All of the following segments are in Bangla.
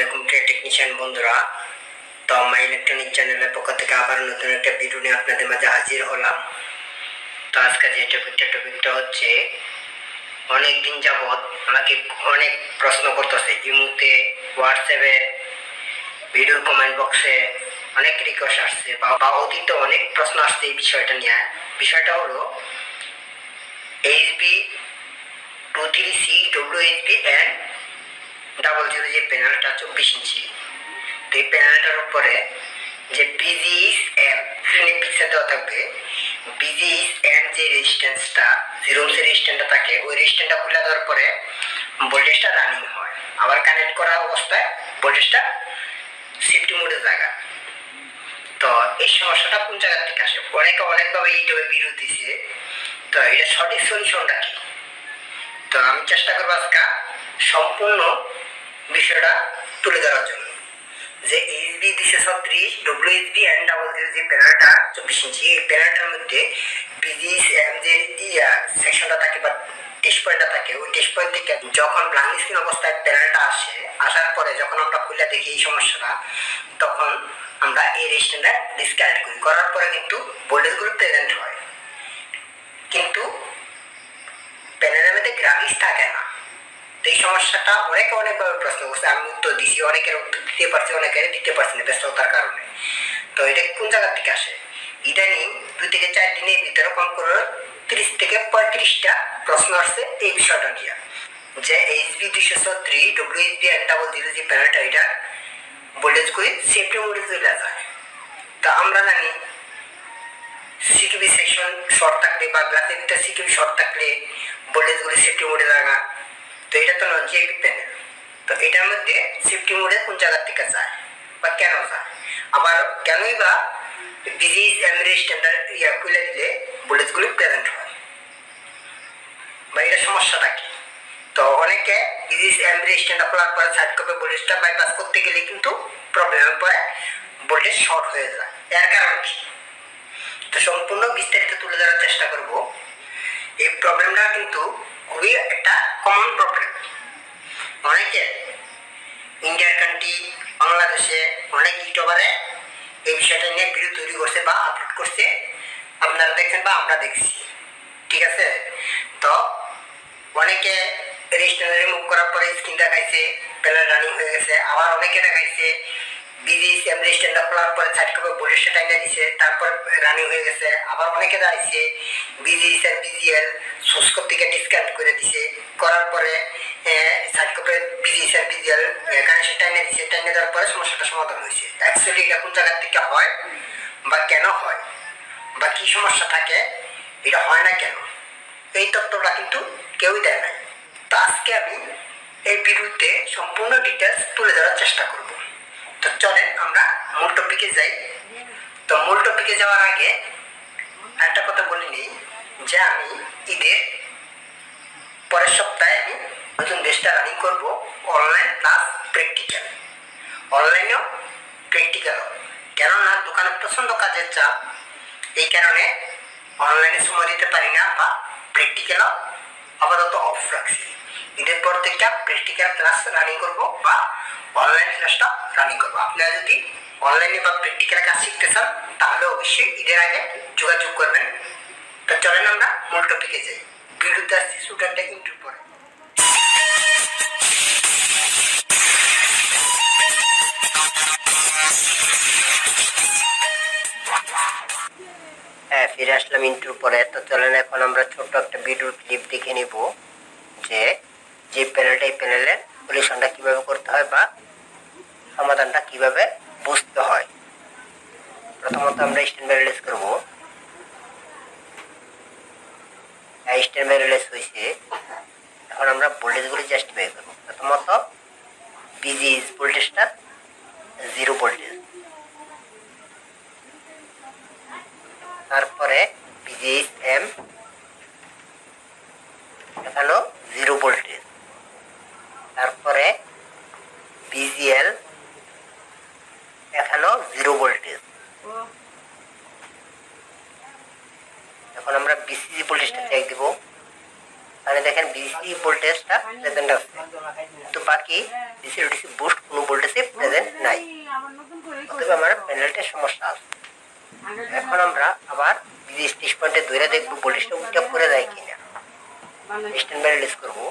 আলাইকুম প্রিয় টেকনিশিয়ান বন্ধুরা। তো আমার ইলেকট্রনিক চ্যানেলের পক্ষ থেকে আবার নতুন একটা ভিডিও নিয়ে আপনাদের মাঝে হাজির হলাম। তো আজকে যে টপিকটা হচ্ছে, অনেকদিন যাবৎ আমাকে অনেক প্রশ্ন করতেছে ইমুতে, হোয়াটসঅ্যাপে, ভিডিওর কমেন্ট বক্সে অনেক রিকোয়েস্ট আসছে বা অতীতে অনেক প্রশ্ন আসছে এই বিষয়টা নিয়ে। বিষয়টা হলো এইচপি 23C WHP and 00 যে প্যানেলটা 24 ইঞ্চি, তো এই প্যানেলটার উপরে যে BGSM স্ক্রিনে পিকচার দেওয়া থাকবে, BGSM যে রেজিস্ট্যান্সটা 0 ওহমের রেজিস্ট্যান্সটা থাকে, ওই রেজিস্ট্যান্সটা খুলে দেওয়ার পরে ভোল্টেজটা রানিং হয়, আবার কানেক্ট করা অবস্থায় ভোল্টেজটা সেফটি মোডে জায়গা। তো এই সমস্যাটা কোন জায়গা থেকে আসে? অনেকভাবে ইউটিউবে ভিডিও দিছে। তো এটা সঠিক সলিউশনটা কি? তো আমি চেষ্টা করবো আজকে সম্পূর্ণ বিষয়টা তুলে ধরার জন্য। যে এইচবি 236 WHP and 00 যে প্যানেলটা 24 ইঞ্চি, এই প্যানেলটার মধ্যে BGSM যে সেকশনটা থাকে বা টেস্ট পয়েন্টটা থাকে, ওই টেস্ট পয়েন্ট থেকে যখন ব্ল্যাঙ্ক স্ক্রিন অবস্থায় প্যানেলটা আসার পরে যখন আমরা খুলে দেখি এই সমস্যাটা, তখন আমরা এই রেজিস্ট্যান্সটা ডিসকানেক্ট করি। করার পরে কিন্তু ভোল্টেজগুলো প্রেজেন্ট হয়, কিন্তু প্যানেলের মধ্যে গ্রাফিক্স থাকে না। এই সমস্যাটা অনেকভাবে প্রশ্ন করছে, আমি উত্তর দিছি, অনেকের উত্তর দিতে পারছি, অনেকের দিতে পারছি না ব্যস্ততার কারণে। তো এটা কোন জায়গা থেকে আসে? ইদানিং 2 থেকে 4 দিনের ভিতরে কম করে 30 থেকে 35টা প্রশ্ন আসছে এই বিষয়টা নিয়ে, যে এইচবি 236 WHP and 00 যে প্যানেলটা, এটা ভোল্টেজ করে সেফটি মোডে চলে যায়। তা আমরা জানি সিকিউবি সেকশন শর্ট থাকলে বা গ্লাসের ভিতরে সিকিউবি শর্ট থাকলে ভোল্টেজগুলি সেফটি মোডে জায়গা। তো এটা তো নন জিএপি প্যানেল। তো এটার মধ্যে সেফটি মোডে কোন জায়গা থেকে যায় বা কেন যায়? আবার কেনই বা BGSM রেজিস্ট্যান্সটা খুলে দিলে ভোল্টেজগুলি প্রেজেন্ট হয়, বা এটা সমস্যাটা কি? তো অনেকে BGSM রেজিস্ট্যান্সটা খোলার পরে সাইড করবে, ভোল্টেজটা বাইপাস করতে গেলে কিন্তু প্রবলেমের পরে ভোল্টেজ শর্ট হয়ে যায়। এর কারণ কি? তো সম্পূর্ণ বিস্তারিত তুলে ধরার চেষ্টা করব। এই প্রবলেমটা কিন্তু খুবই একটা কমন প্রবলেম। অনেকে ইন্ডিয়ার কান্ট্রি, বাংলাদেশে অনেক ইউটিউবারে এই বিষয়টা নিয়ে ভিডিও তৈরি করছে বা আপলোড করছে, আপনারা দেখছেন বা আমরা দেখছি, ঠিক আছে? তো অনেকে রেজিস্ট্যান্স রিমুভ করার পরে স্ক্রিন দেখাইছে, প্যানেল রানিং হয়ে গেছে। আবার অনেকে দেখাইছে BGSM রেজিস্ট্যান্সটা খোলার পরে সাইড করে ভোল্টেজটা টাইনা দিছে, তারপর রানিং হয়ে গেছে। আবার অনেকে দেখাইছে BGSM BGL সোর্স কোড থেকে ডিসকানেক্ট করে দিছে, করার পরে সাইড করে BGSM BGL কানেকশন টাইনা দিছে, টাইনা দেওয়ার পরে সমস্যাটা সমাধান হয়েছে। অ্যাকচুয়ালি এটা কোন জায়গার থেকে হয় বা কেন হয় বা কি সমস্যা থাকে, এটা হয় না কেন, এই তথ্যটা কিন্তু কেউই দেয় নাই। তো আজকে আমি এই ভিডিওতে সম্পূর্ণ ডিটেলস তুলে ধরার চেষ্টা করব। তো চলেন আমরা মূল টপিকে যাই। তো মূল টপিকে যাওয়ার আগে একটা কথা বলে নিই, যে আমি ঈদের পরের সপ্তাহে আমি নতুন দেশটা রানিং করব, অনলাইন প্লাস প্র্যাকটিক্যাল। অনলাইনেও প্র্যাকটিক্যালও, কেননা দোকানে প্রচণ্ড কাজের চাপ, এই কারণে অনলাইনে সময় দিতে পারি না বা প্র্যাকটিক্যালও আপাতত অফ রাখছি। ঈদের পর থেকে প্র্যাকটিক্যাল ক্লাস রানিং করব বা অনলাইন ক্লাসটা রানিং করবো। আপনারা যদি অনলাইনে বা প্র্যাকটিক্যাল কাজ শিখতে চান, তাহলে অবশ্যই ঈদের আগে যোগাযোগ করবেন। তো চলেন আমরা মূল টপিকে যাই। ভিডিওতে আসছি স্টুডেন্টটা ইন্ট্রো পরে। হ্যাঁ, ফিরে আসলাম ইন্ট্রোর পরে। তো চলেন এখন আমরা ছোট্ট একটা ভিডিওর ক্লিপ দেখে নিব, যে প্যানেলটা, এই প্যানেলের সলিউশনটা কিভাবে করতে হয় বা সমাধানটা কিভাবে বুঝতে হয়। প্রথমত আমরা স্ট্যান্ড বাই রিলিজ করবো। স্ট্যান্ড বাই রিলিজ হয়েছে, এখন আমরা ভোল্টেজগুলি জাস্টিফাই করবো। প্রথমত BGS ভোল্টেজটা 0 ভোল্টেজ, তারপরে BGSM এখানেও 0 ভোল্টেজ, তারপরে BGL এখানেও 0 ভোল্টেজ। এখন আমরা BCG ভোল্টেজটা চেক দিব। এখানে দেখেন বিসি ভোল্টেজটা প্রেজেন্ট আছে, কিন্তু বাকি ডিসি ডিসি বুস্ট কোনো ভোল্টেজে প্রেজেন্ট নাই, অথবা আমার প্যানেলটার সমস্যা আছে। এখন আমরা আবার বিজি স্টিচ পয়েন্টে ধরে দেখবো ভোল্টেজটা উল্টা করে দেয় কিনা। স্ট্যান্ড বাই রিলিজ করবো,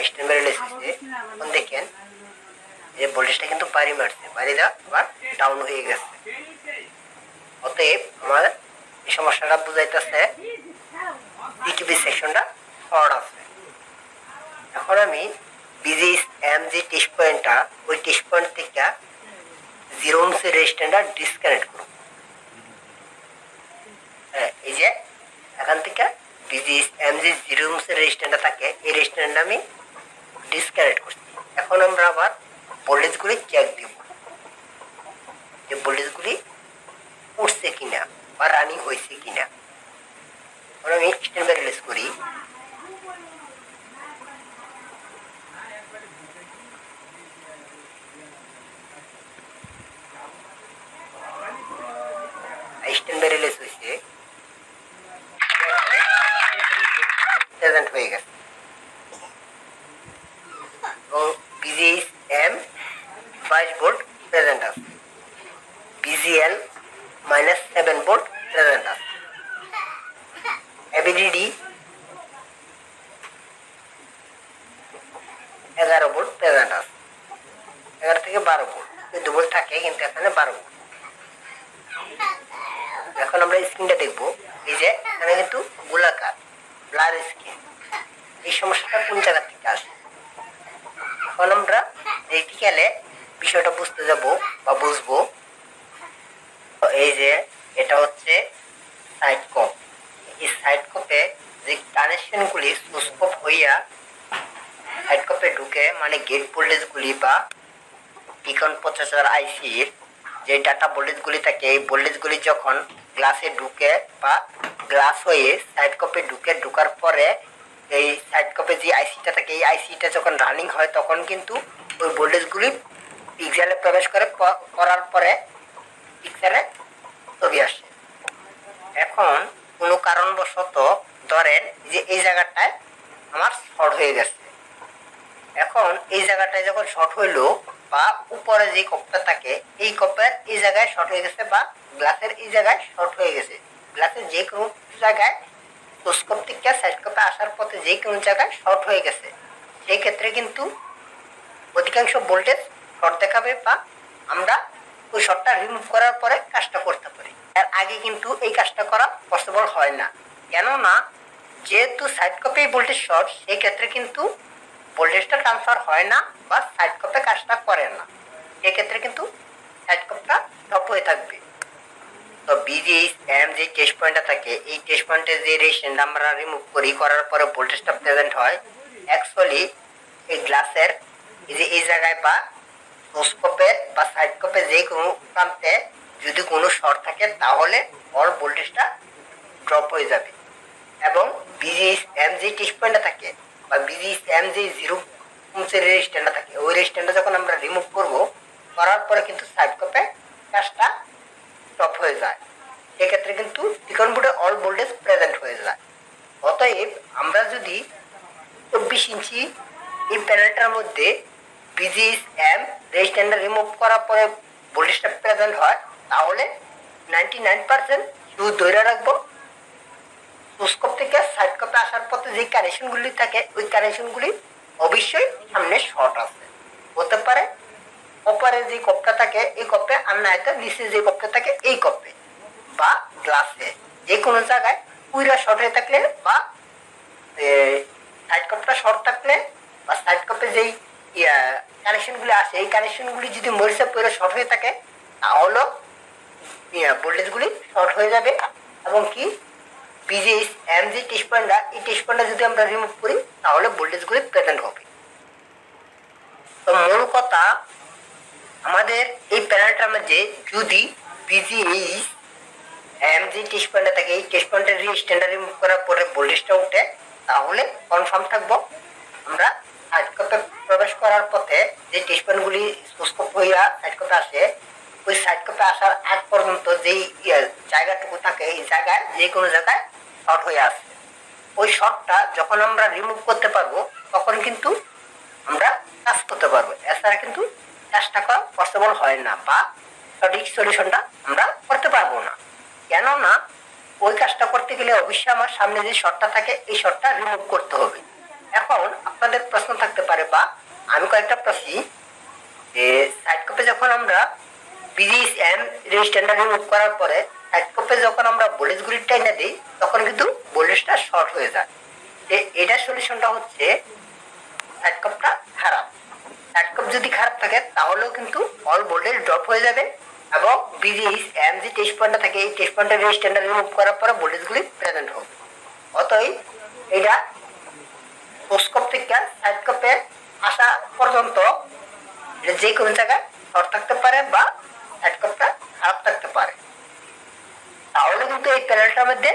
স্ট্যান্ড বাই রিলিজ হচ্ছে। এখন দেখেন যে ভোল্টেজটা কিন্তু বাড়ি মারছে, বাড়ি দেওয়া আবার ডাউন হয়ে গেছে। অতএব আমার এই সমস্যাটা বুঝাইতেছে বিকিবি সেকশনটা শর্ট আছে। এখন আমি বিজি এমজি টেস্ট পয়েন্টটা ওই টেস্ট পয়েন্ট থেকে 0 ohms রেজিস্ট্যান্সটা ডিসকানেক্ট করব। হ্যাঁ, এই যে এখান থেকে বিজি এমজি 0 ohms রেজিস্ট্যান্সটা থাকে, এই রেজিস্ট্যান্সটা আমি ডিসকানেক্ট করছি। এখন আমরা আবার ভোল্টেজগুলি চেক দিব যে ভোল্টেজগুলি উঠছে কিনা বা রানিং হয়েছে কিনা। এখন আমি স্ট্যান্ড বাই রিলিজ করি, স্ট্যান্ড বাই রিলিজ হয়েছে, প্রেজেন্ট হয়ে গেছে। এবং বিজি এম 22 ভোল্ট প্রেজেন্ট আছে, বিজিএল -7 ভোল্ট প্রেজেন্ট আছে, এবিডিডি 11 ভোল্ট প্রেজেন্ট আছে। 11 থেকে 12 ভোল্ট, 2 ভোল্ট থাকে কিন্তু এখানে 12 ভোল্ট। এখন আমরা স্ক্রিনটা দেখবো, এই যে এখানে কিন্তু গোলাকার ব্লার স্ক্রিন, এই সমস্যাটা কোন জায়গা থেকে আসে। এখন আমরা প্র্যাকটিক্যালে বিষয়টা বুঝতে যাব বা বুঝবো। এই যে এটা হচ্ছে সাইড কপ, এই সাইড কপে যে কানেকশনগুলি সুস্কোপ হইয়া সাইড কপে ঢুকে, মানে গেট ভোল্টেজগুলি বা পিকন প্রসেসর আইসির যে ডাটা ভোল্টেজগুলি থাকে, এই ভোল্টেজগুলি যখন গ্লাসে ঢুকে বা গ্লাস হয়ে সাইড কপে ঢুকে, ঢুকার পরে এই সাইড কপে যে আইসিটা থাকে, এই আইসিটা যখন রানিং হয় তখন কিন্তু ওই ভোল্টেজগুলি পিক্সেলে প্রবেশ করে, করার পরে পিক্সেলে ছবি আসে। এখন কোনো কারণবশত ধরেন যে এই জায়গাটায় আমার শর্ট হয়ে গেছে, এখন এই জায়গাটায় যখন শর্ট হইলো বা উপরে যে কপটা থাকে এই কপের এই জায়গায় শর্ট হয়ে গেছে বা গ্লাসের এই জায়গায় শর্ট হয়ে গেছে, গ্লাসের যে কোনো জায়গায় সোর্সকোপ থেকে সাইড কপে আসার পথে যে কোনো জায়গায় শর্ট হয়ে গেছে, সেই ক্ষেত্রে কিন্তু অধিকাংশ ভোল্টেজ শর্ট দেখাবে বা আমরা ওই শর্টটা রিমুভ করার পরে কাজটা করতে পারি। এর আগে কিন্তু এই কাজটা করা পসিবল হয় না, কেননা যেহেতু সাইড কপে ভোল্টেজ শর্ট, সেই ক্ষেত্রে কিন্তু ভোল্টেজটা ট্রান্সফার হয় না বা সাইড কপে কাজটা করে না, এক্ষেত্রে কিন্তু সাইড কপটা ড্রপ হয়ে থাকবে। তো বিজিএস এম যে টেস্ট পয়েন্টটা থাকে, এই টেস্ট পয়েন্টে যে রেজিস্ট্যান্স আমরা রিমুভ করি, করার পরে ভোল্টেজটা প্রেজেন্ট হয়, অ্যাকচুয়ালি এই গ্লাসের এই যে এই জায়গায় বা সোর্সকোপের বা সাইড কপে যে কোনো প্রান্তে যদি কোনো শর্ট থাকে তাহলে অল ভোল্টেজটা ড্রপ হয়ে যাবে। এবং বিজিএস এম যে টেস্ট পয়েন্টটা থাকে বা বিজিএস এম যে 0 ohms রেজিস্ট্যান্সটা থাকে, ওই রেজিস্ট্যান্সটা যখন আমরা রিমুভ করব, করার পরে কিন্তু সাইড কপে কাজটা স্টপ হয়ে যায়, সেক্ষেত্রে কিন্তু পিকন বোর্ডে অল ভোল্টেজ প্রেজেন্ট হয়ে যায়। অতএব আমরা যদি 24 ইঞ্চি এই প্যানেলটার মধ্যে বিজিএস এম রেজিস্ট্যান্সটা রিমুভ করার পরে ভোল্টেজটা প্রেজেন্ট হয়, তাহলে 99% শুধু ধরে রাখবো সোর্সকোপ থেকে সাইড কপে আসার পথে যে কানেকশনগুলি থাকে, ওই কানেকশনগুলি অবশ্যই সামনে শর্ট আছে, হতে পারে ওপরে যে কপটা থাকে এই কপে, আর না হয়তো নিচে যে কপটা থাকে এই কপে বা গ্লাসে যে কোনো জায়গায় পুরা শর্ট হয়ে থাকলে বা সাইড কপটা শর্ট থাকলে বা সাইড কপে যেই কানেকশনগুলি আসে, এই কানেকশনগুলি যদি মরিচে পুরো শর্ট হয়ে থাকে তাহলে ভোল্টেজগুলি শর্ট হয়ে যাবে। এবং কি বিজিএস এম যে টেস্ট পয়েন্টটা, এই টেস্ট পয়েন্টটা যদি আমরা রিমুভ করি তাহলে ভোল্টেজগুলি প্রেজেন্ট হবে। তো মূল কথা, আমাদের এই প্যানেলটার মধ্যে যদি বিজিএস এম যে টেস্ট পয়েন্টটা থাকে, এই টেস্ট পয়েন্টের রেজিস্ট্যান্সটা রিমুভ করার পরে ভোল্টেজটা উঠে, তাহলে কনফার্ম থাকবো আমরা সাইড কপে প্রবেশ করার পথে যে টেস্ট পয়েন্টগুলি সোর্সকোপ হইয়া সাইড কপে আসে, ওই সাইড কাপে আসার আগ পর্যন্ত যেই জায়গাটুকু থাকে এই জায়গায় যে কোনো জায়গায় শর্ট হয়ে আসে। ওই শর্টটা যখন আমরা রিমুভ করতে পারবো তখন কিন্তু আমরা কাজ করতে পারবো, এছাড়া কিন্তু চেষ্টা করা পসিবল হয় না বা সঠিক সলিউশনটা আমরা করতে পারবো না। কেননা ওই কাজটা করতে গেলে অবশ্যই আমার সামনে যে শর্টটা থাকে এই শর্টটা রিমুভ করতে হবে। এখন আপনাদের প্রশ্ন থাকতে পারে বা আমি কয়েকটা প্রশ্ন যে সাইড কাপে যখন আমরা বিজিএস এম রেজিস্ট্যান্ডটা রিমুভ করার পরে সাইড কাপে যখন আমরা ভোল্টেজ গুলি টাইনা দিই তখন কিন্তু ভোল্টেজটা শর্ট হয়ে যায়। এটার সলিউশনটা হচ্ছে সাইড কাপটা খারাপ। সাইড কাপ যদি খারাপ থাকে তাহলেও কিন্তু অল ভোল্টেজ ড্রপ হয়ে যাবে এবং বিজিএস এম যে টেস্ট পয়েন্টটা থাকে এই টেস্ট পয়েন্টের রেজিস্ট্যান্ডটা রিমুভ করার পরে ভোল্টেজগুলি প্রেজেন্ট হবে। অতএব এটা স্কোপ থেকে সাইড কাপে আসা পর্যন্ত যে কোনো জায়গায় শর্ট থাকতে পারে বা সাইড কাপটা খারাপ থাকতে পারে, তাহলে কিন্তু এই প্যানেলটার মধ্যে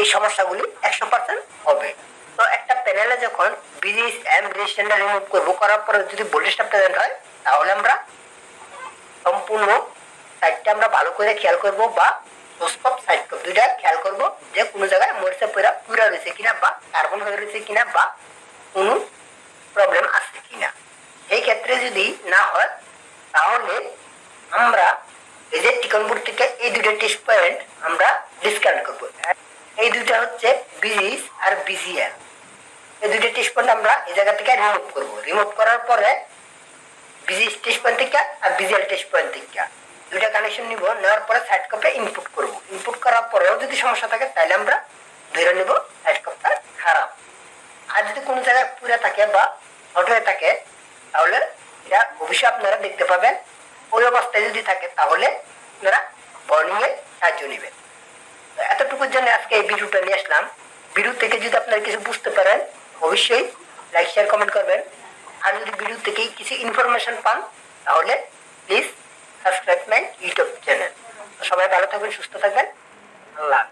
এই সমস্যাগুলি 100% হবে। তো একটা প্যানেলে যখন বিজিএস এম রেজিস্ট্যান্ডটা রিমুভ করবো, করার পরে যদি ভোল্টেজটা প্রেজেন্ট হয় তাহলে আমরা সম্পূর্ণ সাইডটা আমরা ভালো করে খেয়াল করব বা স্কোপ সাইড কাপ দুইটা খেয়াল করব যে কোনো জায়গায় মরিচা পুরা রয়েছে কিনা বা কার্বন হয়ে রয়েছে কিনা বা কোনো প্রবলেম আছে কিনা। এই ক্ষেত্রে যদি না হয় তাহলে আমরা এই যে টিকন বোর্ড থেকে এই দুটো টেস্ট পয়েন্ট আমরা ডিসকানেক্ট করব। এই দুইটা হচ্ছে বিজিএস আর বিজিএল, এই দুইটা টেস্ট পয়েন্ট আমরা এই জায়গা থেকে রিমুভ করব। রিমুভ করার পরে বিজিএস টেস্ট পয়েন্ট থেকে আর বিজিএল টেস্ট পয়েন্ট থেকে দুইটা কানেকশন নিব, নেওয়ার পরে সাইড কাপে ইনপুট করব। ইনপুট করার পরেও যদি সমস্যা থাকে তাহলে আমরা ধরে নেব সাইড কাপটা খারাপ। আর যদি কোনো জায়গায় পুরে থাকে বা শর্ট হয়ে থাকে তাহলে এটা অবশ্যই আপনারা দেখতে পাবেন। ওই অবস্থায় যদি থাকে তাহলে আপনারা ওয়ার্নিং এর সাহায্য নেবেন। এতটুকুর জন্য আজকে এই ভিডিওটা নিয়ে আসলাম। ভিডিও থেকে যদি আপনারা কিছু বুঝতে পারেন অবশ্যই লাইক শেয়ার কমেন্ট করবেন। আর যদি ভিডিও থেকে কিছু ইনফরমেশন পান তাহলে please subscribe my YouTube channel. সবাই ভালো থাকবেন, সুস্থ থাকবেন, আল্লাহ।